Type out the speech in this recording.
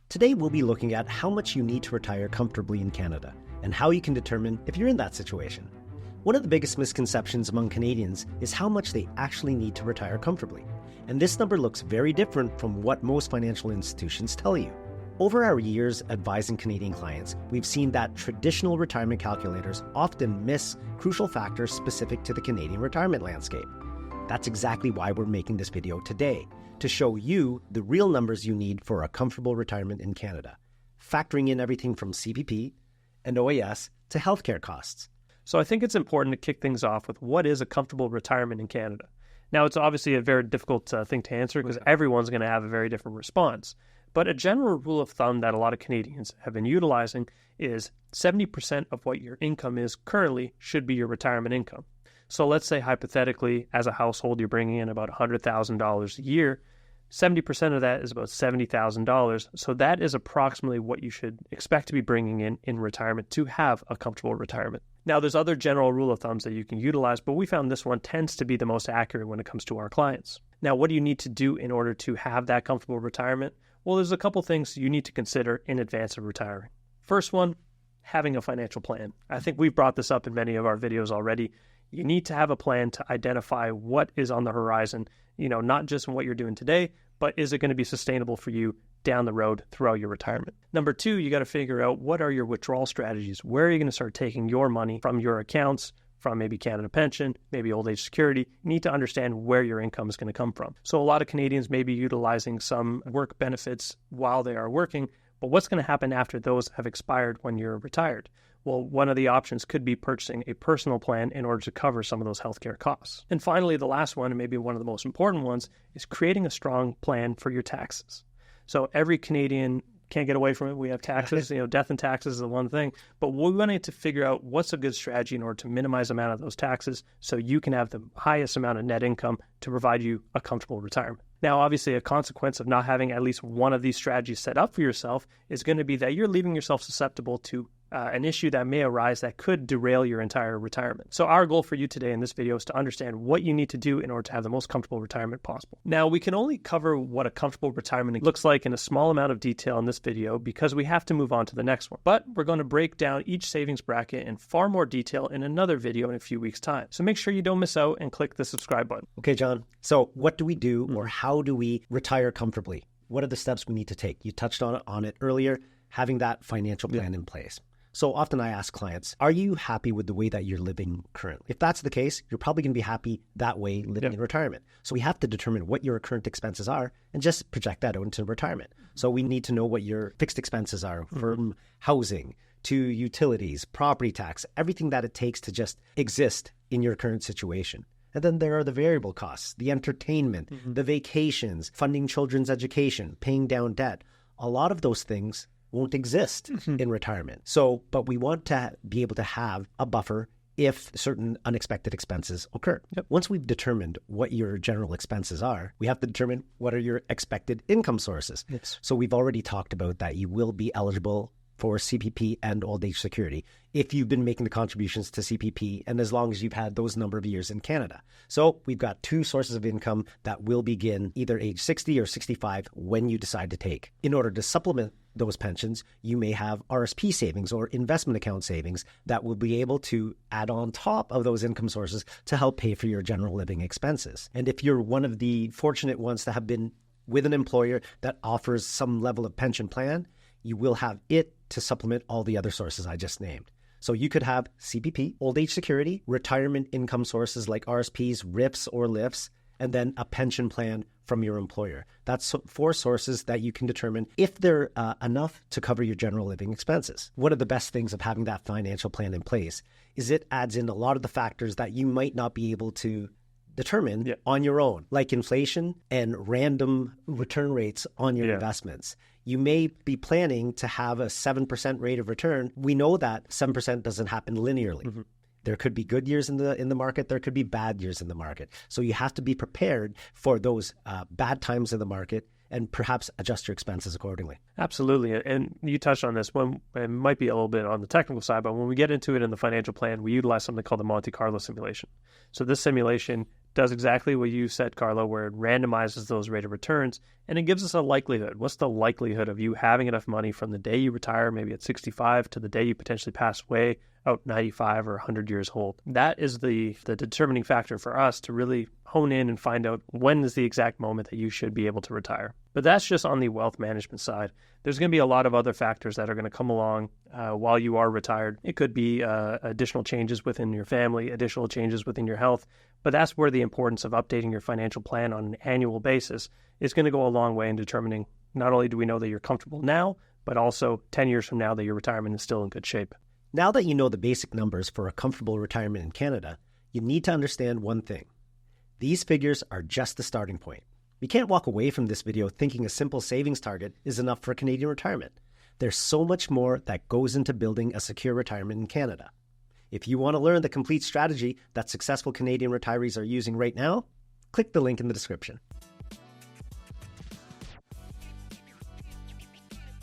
Today we'll be looking at how much you need to retire comfortably in Canada and how you can determine if you're in that situation. One of the biggest misconceptions among Canadians is how much they actually need to retire comfortably. And this number looks very different from what most financial institutions tell you. Over our years advising Canadian clients, we've seen that traditional retirement calculators often miss crucial factors specific to the Canadian retirement landscape. That's exactly why we're making this video today, to show you the real numbers you need for a comfortable retirement in Canada, factoring in everything from CPP and OAS to healthcare costs. So I think it's important to kick things off with what is a comfortable retirement in Canada. Now, it's obviously a very difficult thing to answer because everyone's going to have a very different response. But a general rule of thumb that a lot of Canadians have been utilizing is 70% of what your income is currently should be your retirement income. So let's say hypothetically, as a household, you're bringing in about $100,000 a year. 70% of that is about $70,000. So that is approximately what you should expect to be bringing in retirement to have a comfortable retirement. Now, there's other general rule of thumbs that you can utilize, but we found this one tends to be the most accurate when it comes to our clients. Now, what do you need to do in order to have that comfortable retirement? Well, there's a couple things you need to consider in advance of retiring. First one, having a financial plan. I think we've brought this up in many of our videos already. You need to have a plan to identify what is on the horizon, not just in what you're doing today, but is it going to be sustainable for you down the road throughout your retirement? Number two, you got to figure out what are your withdrawal strategies? Where are you going to start taking your money from your accounts, from maybe Canada Pension, maybe old age security? You need to understand where your income is going to come from. So a lot of Canadians may be utilizing some work benefits while they are working, but what's going to happen after those have expired when you're retired? Well, one of the options could be purchasing a personal plan in order to cover some of those healthcare costs. And finally, the last one, and maybe one of the most important ones, is creating a strong plan for your taxes. So every Canadian can't get away from it. We have taxes, death and taxes is the one thing, but we wanted to figure out what's a good strategy in order to minimize the amount of those taxes so you can have the highest amount of net income to provide you a comfortable retirement. Now, obviously, a consequence of not having at least one of these strategies set up for yourself is going to be that you're leaving yourself susceptible to an issue that may arise that could derail your entire retirement. So our goal for you today in this video is to understand what you need to do in order to have the most comfortable retirement possible. Now, we can only cover what a comfortable retirement looks like in a small amount of detail in this video because we have to move on to the next one. But we're going to break down each savings bracket in far more detail in another video in a few weeks' time. So make sure you don't miss out and click the subscribe button. Okay, John. So what do we do or how do we retire comfortably? What are the steps we need to take? You touched on it earlier, having that financial plan in place. So often I ask clients, are you happy with the way that you're living currently? If that's the case, you're probably going to be happy that way living in retirement. So we have to determine what your current expenses are and just project that out into retirement. So we need to know what your fixed expenses are from housing to utilities, property tax, everything that it takes to just exist in your current situation. And then there are the variable costs, the entertainment, the vacations, funding children's education, paying down debt. A lot of those things won't exist in retirement. So, but we want to be able to have a buffer if certain unexpected expenses occur. Once we've determined what your general expenses are, we have to determine what are your expected income sources. So we've already talked about that you will be eligible for CPP and old age security if you've been making the contributions to CPP and as long as you've had those number of years in Canada. So we've got two sources of income that will begin either age 60 or 65 when you decide to take. In order to supplement those pensions, you may have RSP savings or investment account savings that will be able to add on top of those income sources to help pay for your general living expenses. And if you're one of the fortunate ones that have been with an employer that offers some level of pension plan, you will have it to supplement all the other sources I just named. So you could have CPP, old age security, retirement income sources like RSPs, RIFs or LIFs, and then a pension plan from your employer. That's four sources that you can determine if they're enough to cover your general living expenses. One of the best things of having that financial plan in place is it adds in a lot of the factors that you might not be able to determine on your own, like inflation and random return rates on your investments. You may be planning to have a 7% rate of return. We know that 7% doesn't happen linearly. There could be good years in the market. There could be bad years in the market. So you have to be prepared for those bad times in the market and perhaps adjust your expenses accordingly. Absolutely. And you touched on this one. It might be a little bit on the technical side, but when we get into it in the financial plan, we utilize something called the Monti Carlo simulation. So this simulation does exactly what you said, Carlo, where it randomizes those rate of returns and it gives us a likelihood. What's the likelihood of you having enough money from the day you retire, maybe at 65, to the day you potentially pass away out 95 or 100 years old? That is the determining factor for us to really hone in and find out when is the exact moment that you should be able to retire. But that's just on the wealth management side. There's going to be a lot of other factors that are going to come along while you are retired. It could be additional changes within your family, additional changes within your health, but that's where the importance of updating your financial plan on an annual basis is going to go a long way in determining not only do we know that you're comfortable now, but also 10 years from now that your retirement is still in good shape. Now that you know the basic numbers for a comfortable retirement in Canada, you need to understand one thing. These figures are just the starting point. We can't walk away from this video thinking a simple savings target is enough for Canadian retirement. There's so much more that goes into building a secure retirement in Canada. If you want to learn the complete strategy that successful Canadian retirees are using right now, click the link in the description.